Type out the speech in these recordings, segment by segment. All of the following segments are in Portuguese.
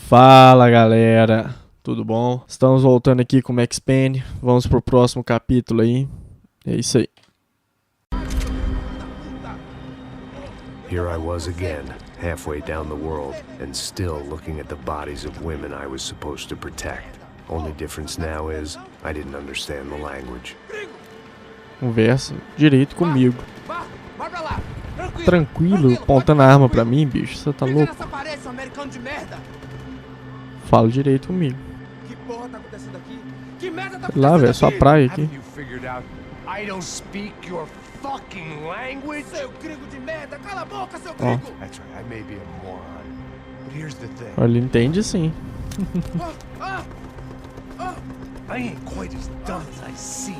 Fala galera, tudo bom? Estamos voltando aqui com o Max Payne. Vamos pro próximo capítulo aí. É isso aí. Here I was again, halfway down the world, and still looking at the bodies of women I was supposed to protect. Only difference now is, I didn't understand the language. Conversa direito comigo. Tranquilo, apontando a arma pra mim, bicho. Você tá louco? Fala direito comigo. Que porra tá acontecendo aqui? Que merda tá Sei lá, velho, só praia aqui. I don't speak your fucking language? Seu gringo de merda, cala a boca, seu gringo! That's right, I may be a moron, but here's the thing. Ele entende sim. I ain't quite as dumb as I seem.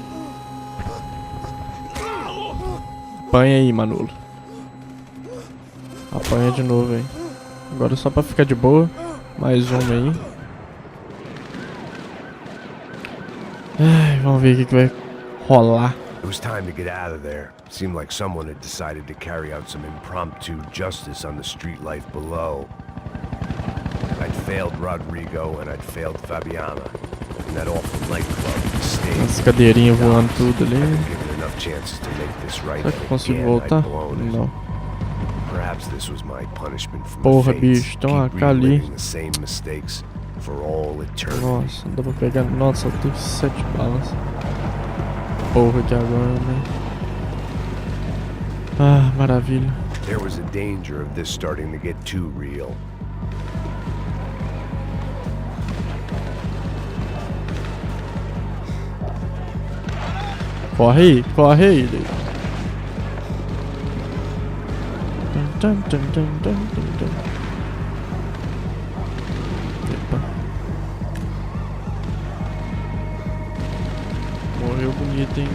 Apanha aí, Manolo. Apanha de novo aí. Agora só pra ficar de boa. Mais uma aí. Ai, vamos ver o que vai rolar. It was time to get out of there. Seemed like someone had decided to carry out some impromptu justice on the street life below. I'd failed Rodrigo and I'd failed Fabiana. In that awful nightclub, stayed. As cadeirinhas voando tudo ali. Given enough chances to make this right. Será que eu consigo voltar? Não. Perhaps this was my punishment from Porra, the fates. bicho, tem uma Keep AK ali. reliving the same mistakes for all eternity. Nossa, não dá pra pegar. Nossa, eu tenho 7 balas. Porra aqui agora, né? Ah, maravilha. There was a danger of this starting to get too real. Corre aí, corre aí. Tum, tum, tum, tum, tum, tum. Epa. Morreu bonito, hein?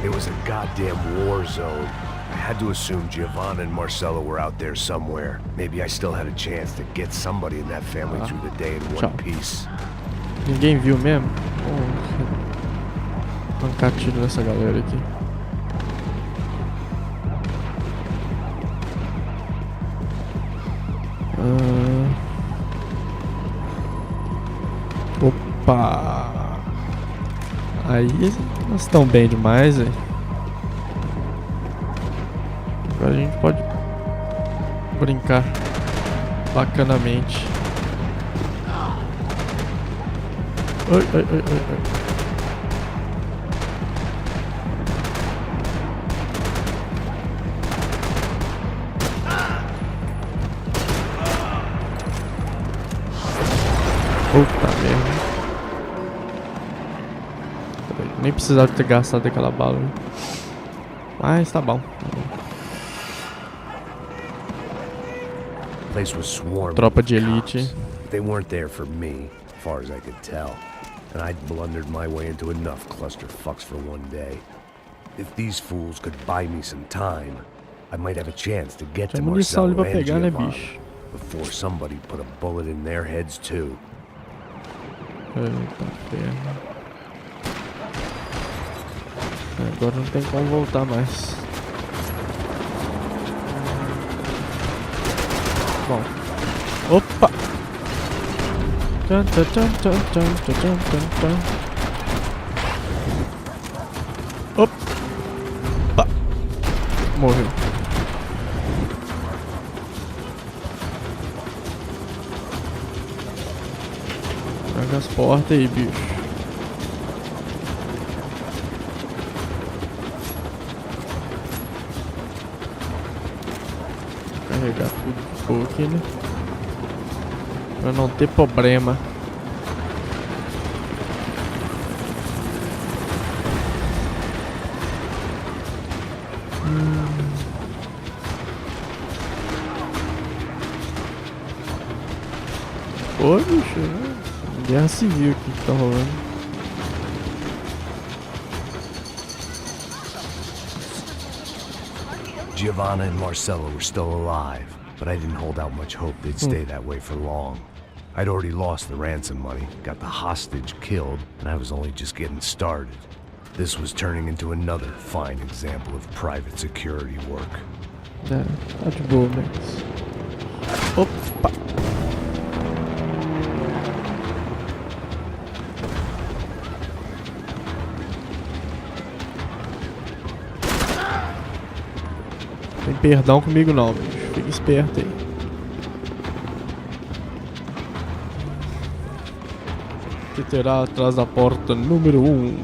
It was a goddamn war zone. I had to assume Giovanna and Marcelo were out there somewhere. Maybe I still had a chance to get somebody in that family through the day in one piece. Ninguém viu mesmo? Arrancar tiro nessa galera aqui. Opa! Aí nós estamos bem demais, velho. Agora a gente pode brincar bacanamente. Ai, ai, ai, ai, ai. Puta merda. Nem precisava ter gastado aquela bala, né? Mas tá bom. Tropa de elite. They weren't there for me, as far as I could tell. And I'd blundered my way into enough clusterfucks for one day. If these fools could buy me some time, I might have a chance to get to Marcelo and Giovanna before somebody put a bullet in their heads too. Eita ferro. Agora não tem como voltar mais. Bom. Opa! Opa! Morreu. Traga as portas aí, bicho. Vou carregar tudo que for aqui, né? Pra não ter problema. Ô, bicho, né? Guerra civil aqui que tá rolando. Giovanna and Marcelo were still alive, but I didn't hold out much hope they'd stay that way for long. I'd already lost the ransom money, got the hostage killed, and I was only just getting started. This was turning into another fine example of private security work. Tá de boa, Max. Opa! Tem perdão comigo não, bicho. Fica esperto aí. Que terá atrás da porta número 1.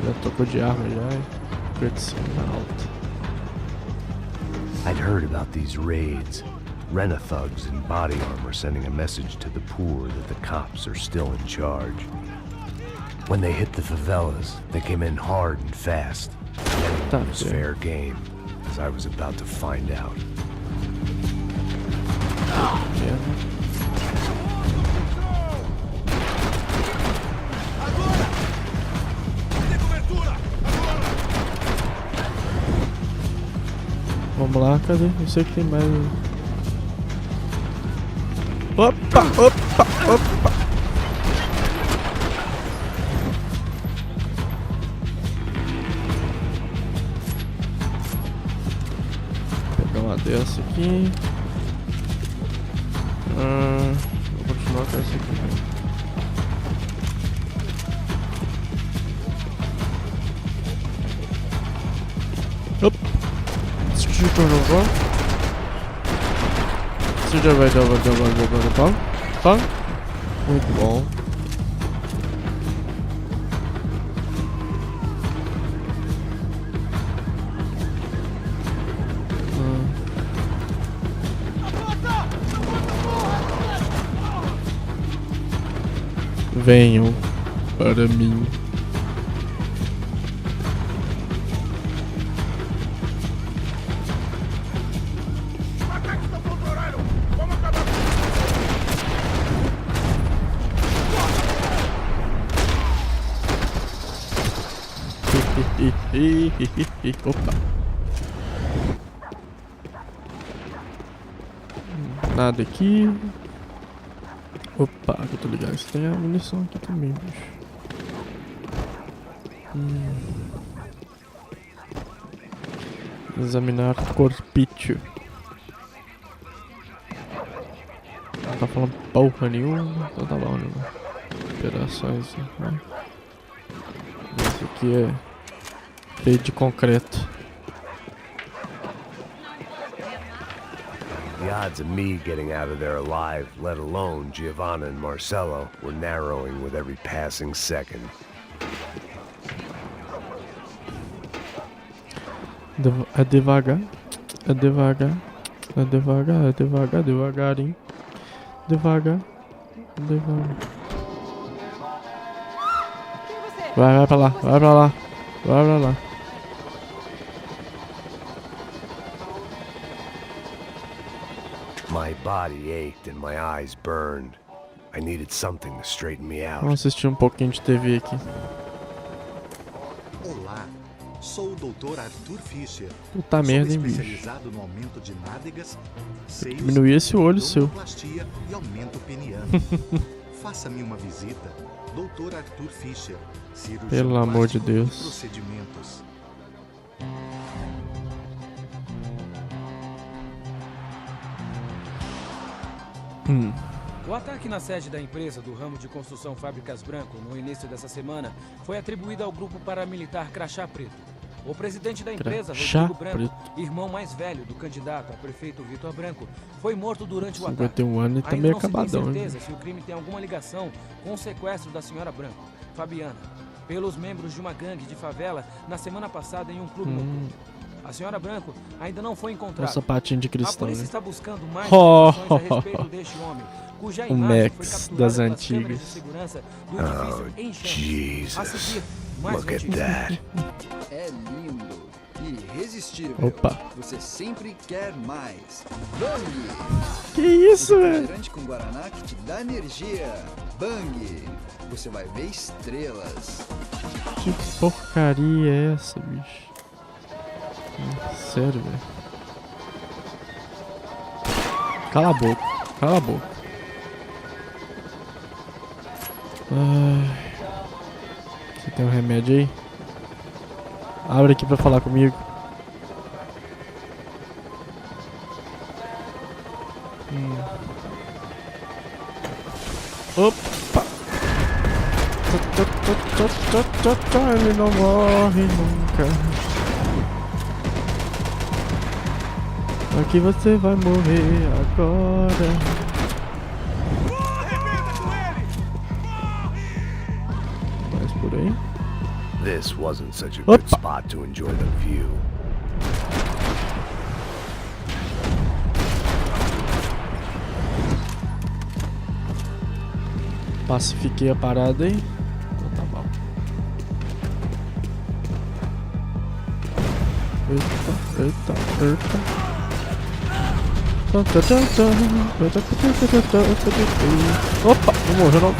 Já trocou de arma já. Cutscene alta. I'd heard about these raids. Rena-thugs in body armor sending a message to the poor that the cops are still in charge. When they hit the favelas, they came in hard and fast. It was fair game, as I was about to find out. Vamos lá, cadê? Eu sei que tem mais. Opa, opa, opa. Vou pegar uma dessa aqui. Vou continuar com essa aqui. Opa. Muito bom. Venham para mim. Opa. Nada aqui. Opa, eu tô ligado. Isso tem a munição aqui também, bicho. Examinar corpício. Não tá falando porra nenhuma. Então tá bom, né? Operações. Né? Esse aqui é feito de concreto. The odds of me getting out of there alive, let alone Giovanna and Marcello, were narrowing with every passing second. É devagar. É devagar. É devagar. É devagar. Devagarinho. Devagar. Devagar. Vai pra lá. Vai pra lá. Vai pra lá. My body ached and my eyes burned. I needed something to straighten me out. Vamos assistir um pouquinho de TV aqui. Olá, sou o Dr. Arthur Fischer. Puta merda, hein, bicho. Especializado no aumento de nádegas, seios, Diminuir esse olho seu. abdominoplastia e aumento peniano. Faça-me uma visita. Dr. Arthur Fischer, cirurgião Pelo amor de plástico e Deus. procedimentos. O ataque na sede da empresa do ramo de construção Fábricas Branco no início dessa semana foi atribuído ao grupo paramilitar Crachá Preto. O presidente da empresa, Crachá Rodrigo Branco, Preto. irmão mais velho do candidato a prefeito Vitor Branco, foi morto durante o ataque. 51 anos e tá Ainda meio não se tem acabadão, hein? certeza se o crime tem alguma ligação com o sequestro da senhora Branco, Fabiana, pelos membros de uma gangue de favela na semana passada em um clube noturno. A senhora Branco ainda não foi Um encontrada. sapatinho de A cristão, polícia né? está buscando mais Oh, informações a respeito deste homem, cuja o imagem Max foi capturada das pelas antigas. câmeras de segurança do edifício em chamas. A Jesus. seguir, mais Look at notícias. that. É lindo, irresistível. Opa. Você sempre quer mais. Bang! Que isso, velho? Refrigerante com Guaraná que te dá energia. Bang! Você vai ver estrelas. Que porcaria é essa, bicho? Sério, velho. Cala a boca. Cala a boca. Ai. Você tem um remédio aí? Abre aqui pra falar comigo. Opa! Ele não morre nunca. Aqui você vai morrer agora. Mais por aí. This wasn't such a good Opa. spot to enjoy the view. Pacifiquei a parada aí. Então tá bom. Eita. Opa, não morreu não.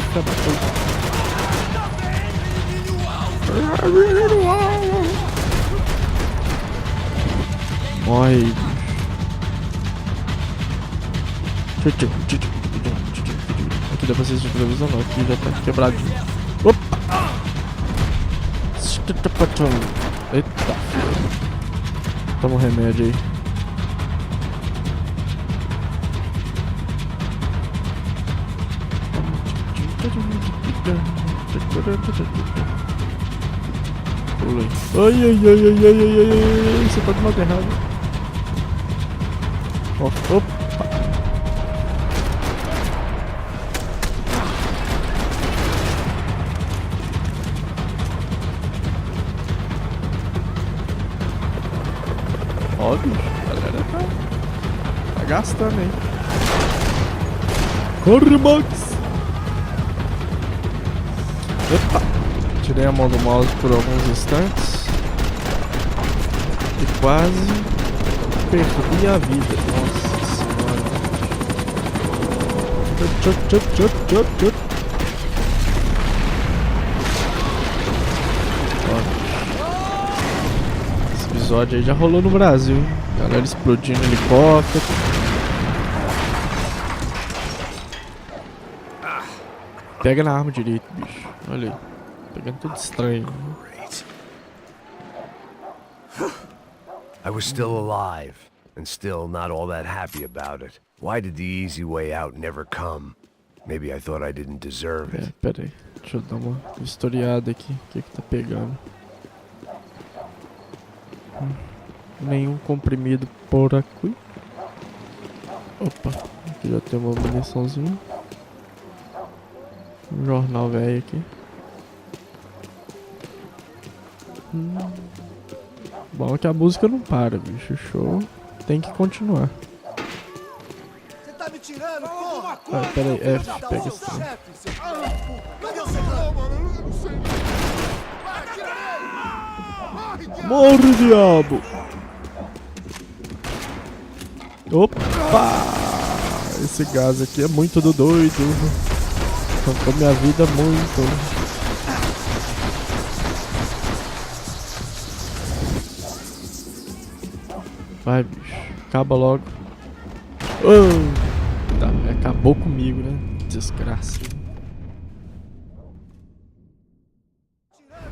Morre. Aqui dá pra assistir televisão não, aqui já tá quebradinho. Opa! Eita. Toma um remédio aí. Pulei. Ai. Você pode matar errado. Opa. Óbvio, a galera tá gastando, hein? Corre, Max! Epa! Tirei a mão do mouse por alguns instantes e quase perdi a vida. Nossa senhora! Esse episódio aí já rolou no Brasil. Galera explodindo helicóptero. Pega na arma direito, bicho. Olha aí. Pegando tudo estranho. I was still alive, and still not all that happy about it. Why did the easy way out never come? Maybe I thought I didn't deserve it. Pera aí. Deixa eu dar uma historiada aqui. O que tá pegando? Nenhum comprimido por AQUI. Opa. Aqui já tem uma muniçãozinha. Um jornal velho aqui. Bom que a música não para, bicho. Show. Tem que continuar. Você tá me tirando, porra? Ah, pera aí, F, pega esse trem. Cadê o serrano? Morre, diabo! Opa! Esse gás aqui é muito do doido. Tancou minha vida muito. Vai, bicho. Acaba logo. Oh! Tá, acabou comigo, né? Desgraça.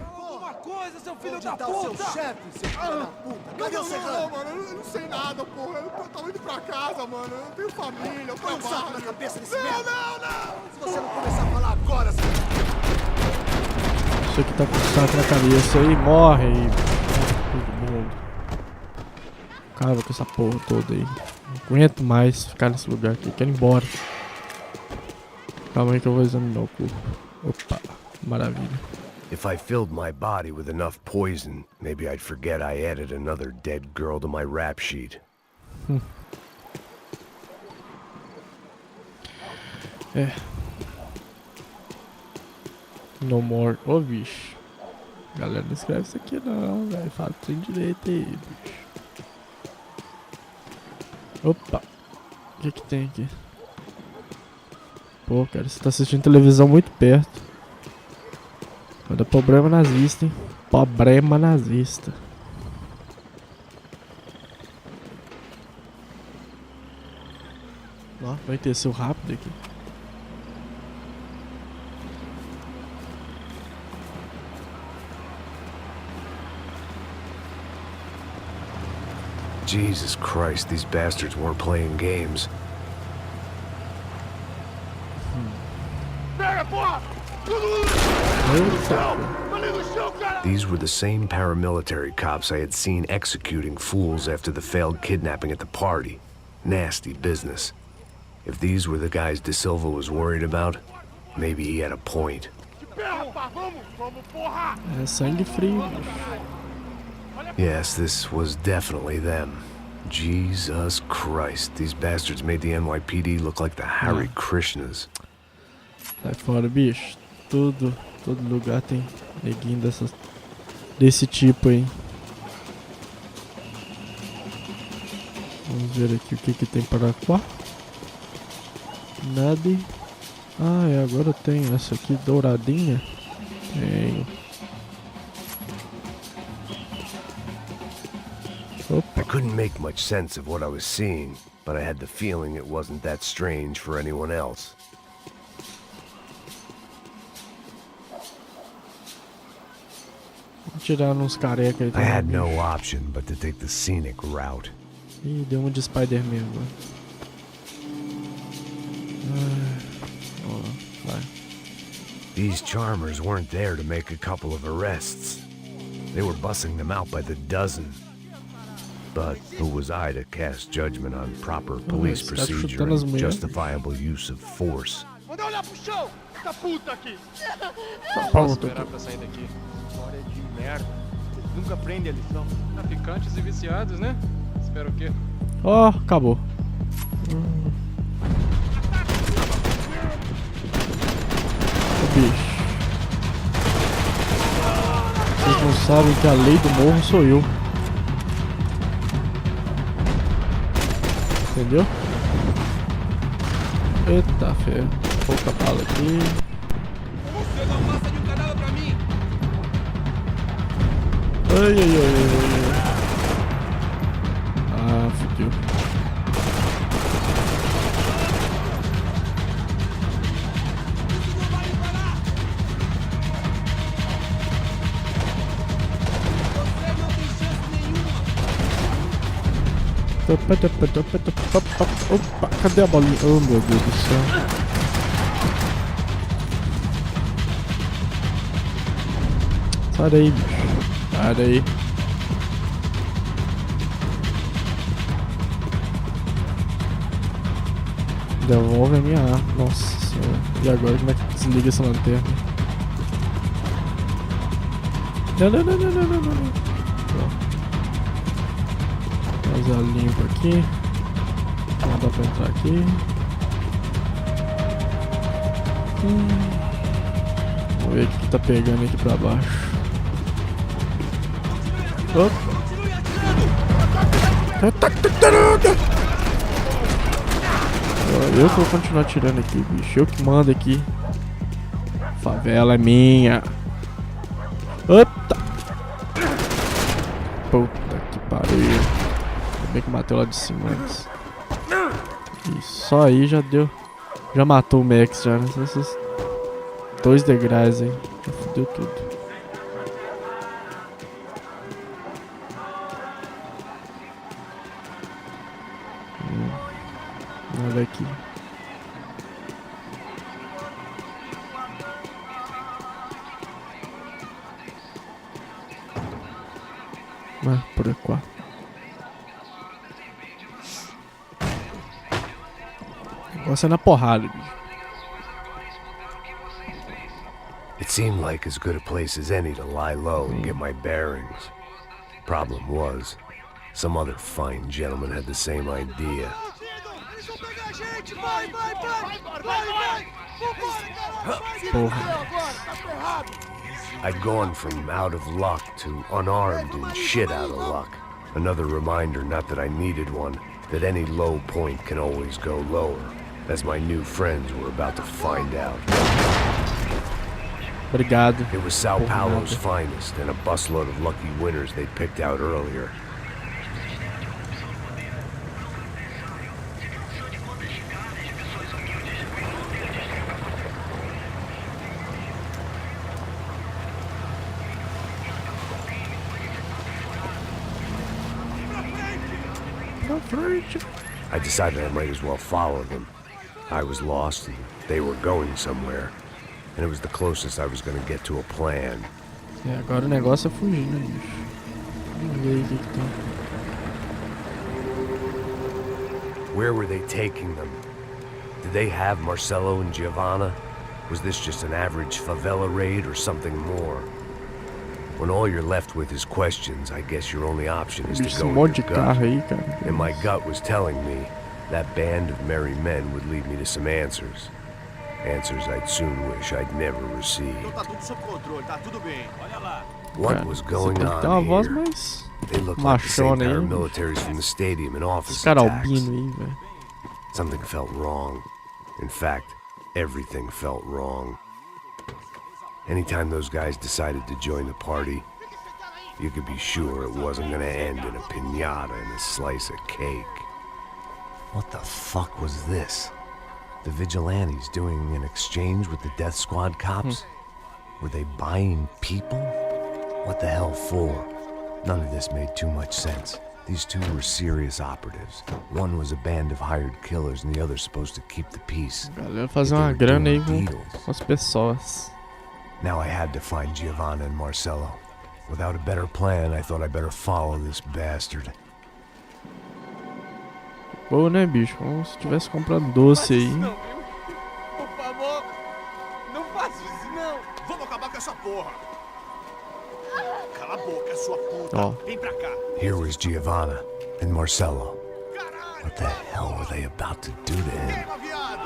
Alguma coisa, seu filho da puta! Seu chefe, seu filho da puta! Cadê o serrano? Mano, eu não sei nada, porra. Eu tô indo pra casa, mano. Eu não tenho família, eu Põe um saco na trabalho. cabeça desse Não, merda! não! Se você não começar a falar agora, seu... Você que tá com o saco na cabeça aí, morre aí. Todo mundo. Acaba com essa porra toda aí. Não aguento mais ficar nesse lugar aqui. Quero ir embora. Calma aí que eu vou examinar o corpo. Opa, maravilha. If I filled my body with enough poison, maybe I'd forget I added another dead girl to my rap sheet. É. No more. Ô, bicho. Galera, não escreve isso aqui não, velho. Fala que tem direito aí, bicho. Opa. O que tem aqui? Pô, cara, você tá assistindo televisão muito perto. Vai dar problema nazista, hein? Problema nazista. Ó, vai ter seu rápido aqui. Jesus Christ, these bastards weren't playing games. These were the same paramilitary cops I had seen executing fools after the failed kidnapping at the party. Nasty business. If these were the guys De Silva was worried about, maybe he had a point. É sangue frio. Yes, this was definitely them. Jesus Christ, these bastards made the NYPD look like the Hare Krishnas. Sai fora, bicho. Todo lugar tem neguinho desse tipo aí. Vamos ver aqui o que tem para cá. Nada. Ah, é, agora tem essa aqui douradinha. Tenho. I couldn't make much sense of what I was seeing, but I had the feeling it wasn't that strange for anyone else. Vou tirar uns careca aí I também. had no option but to take the scenic route. Ih, deu uma de Spider-Man agora. Ó, vai. These charmers weren't there to make a couple of arrests. They were bussing them out by the dozen. But who was I to cast judgment on proper police esse cara procedure chutando as and mulheres. justifiable use of force? Manda olhar pro chão! Essa puta aqui! Posso esperar pra sair daqui. História de merda. Nunca aprende a lição. Traficantes e viciados, né? Espero o quê? Ó, acabou. Ô, bicho. Vocês não sabem que a lei do morro sou eu. Entendeu? Eita ferro. Pouca bala aqui. Você não passa de um cadáver pra mim! Ai. Ah, fudeu. Opa, cadê a bolinha? Oh, meu Deus do céu. Sai daí, bicho. Sai daí. Devolve a minha arma. Nossa senhora. E agora como é que desliga essa lanterna? Não. Fazer a limpa aqui. Não dá pra entrar aqui. Vamos ver o que tá pegando aqui pra baixo. Opa. Eu que vou continuar tirando aqui, bicho. Eu que mando aqui. Favela é minha. Opa. Puta que pariu. Ainda bem que matei lá de cima antes. E só aí já deu. Já matou o Max já, né? Esses 2 degraus aí. Já fudeu tudo. Olha aqui. Ah, por aqui. O negócio é na porrada, bicho. It seemed like as good a place as any to lie low and get my bearings. Problem was, some other fine gentleman had the same idea. Eles vão pegar a gente! Vai! Porra. Agora, tá ferrado! I'd gone from out of luck to unarmed and shit out of luck. Another reminder, not that I needed one, that any low point can always go lower, as my new friends were about to find out. Obrigado. It was Sao Paulo's finest and a busload of lucky winners they'd picked out earlier. I decided I might as well follow them. I was lost and they were going somewhere. and it was the closest I was gonna get to a plan. É, agora o negócio é fugir, né, bicho? Vamos ver aí o que que tem. Where were they taking them? Did they have Marcelo and Giovanna? Was this just an average favela raid or something more? When all you're left with is questions, I guess your only option is to Bicho, go esse with monte de your gut. carro aí, cara. And my gut was telling me that band of merry men would lead me to some answers. Answers I'd soon wish I'd never received. Tá tudo sob controle, tá tudo bem. Olha lá. What Cara, was você going tem que ter uma on voz here? mais They looked like the same machona aí. paramilitaries from the stadium and office Esse cara attacks. albino aí, velho. Something felt wrong. In fact, everything felt wrong. Anytime those guys decided to join the party, you could be sure it wasn't gonna end in a piñata and a slice of cake. What the fuck was this? The vigilantes doing an exchange with the death squad cops? Were they buying people? What the hell for? None of this made too much sense. These two were serious operatives. One was a band of hired killers and the other supposed to keep the peace. Galera, fazer uma grana aí com as pessoas. Now I had to find Giovanna and Marcelo. Without a better plan, I thought I better follow this bastard. Pô, né, bicho? Como se tivesse comprando doce aí. Não, viu? Por favor, não faz isso, não. Vamos acabar com essa porra. Cala a boca, sua puta. Ó. Vem pra cá. Here was Giovanna and Marcelo. What the hell were they about to do to him? Queima, viado.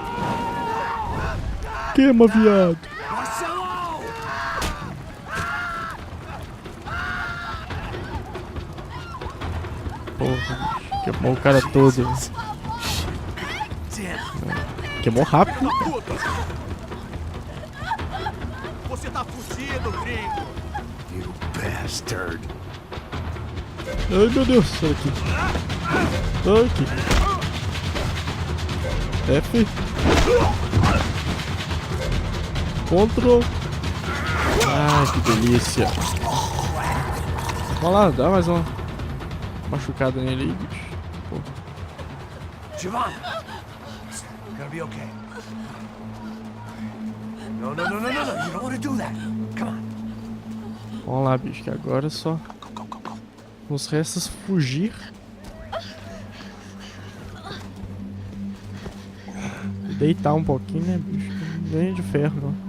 Queima, viado. Marcelo! Porra, bicho. Queimou o cara todo. Queimou rápido. Puta. Você tá fudido, gringo. You bastard. Ai, meu Deus. Sai aqui. Sai aqui. F. Ctrl. Ai, que delícia. Vamos lá, dá mais uma machucada nele aí, bicho. Pô. Giovanna! Gonna be okay. No, no, no, no, no, no. You don't want to do that. Come on. Vamos lá, bicho, que agora só nos resta fugir. E deitar um pouquinho, né, bicho? Ganha de ferro, não.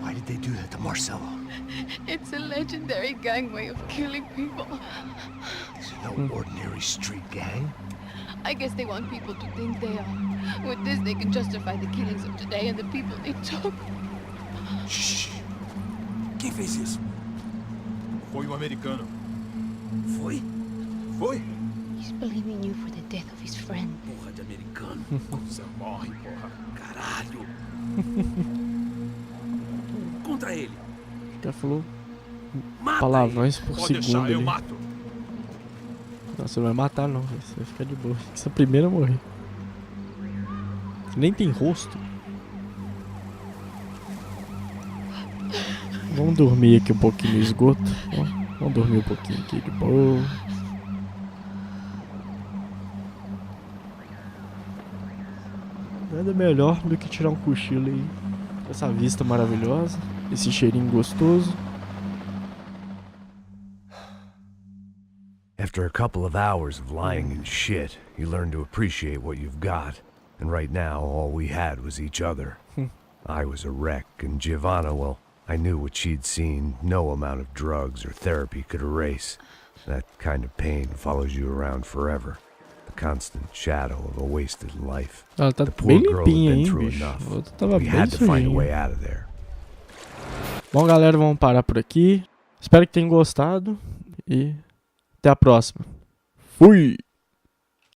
Why did they do that to Marcelo? It's a legendary gang way of killing people. These are no ordinary street gang. I guess they want people to think they are. With this, they can justify the killings of today and the people they took. Shh. Quem fez isso? Foi um americano. Foi? Foi? He's blaming you for the death of his friend. Porra de americano. Você morre, porra. Caralho. Contra ele. O cara falou Mata palavrões ele. por Pode segundo deixar, eu ali. mato. Não, você não vai matar não, você vai ficar de boa. Você é a primeira a morrer. Você nem tem rosto. Vamos dormir aqui um pouquinho no esgoto. Vamos dormir um pouquinho aqui de boa. Nada melhor do que tirar um cochilo aí. Com essa vista maravilhosa. Esse cheirinho gostoso. After a couple of hours of lying and shit, you learn to appreciate what you've got. And right now, all we had was each other. I was a wreck, and Giovanna, well, I knew what she'd seen no amount of drugs or therapy could erase. That kind of pain follows you around forever. The constant shadow of a wasted life. Ela tá The poor bem girl had limpinha, been hein, through bicho. enough. A outra tava We bem had to find a way sujinha. out of there. Bom, galera, vamos parar por aqui. Espero que tenham gostado e até a próxima. Fui!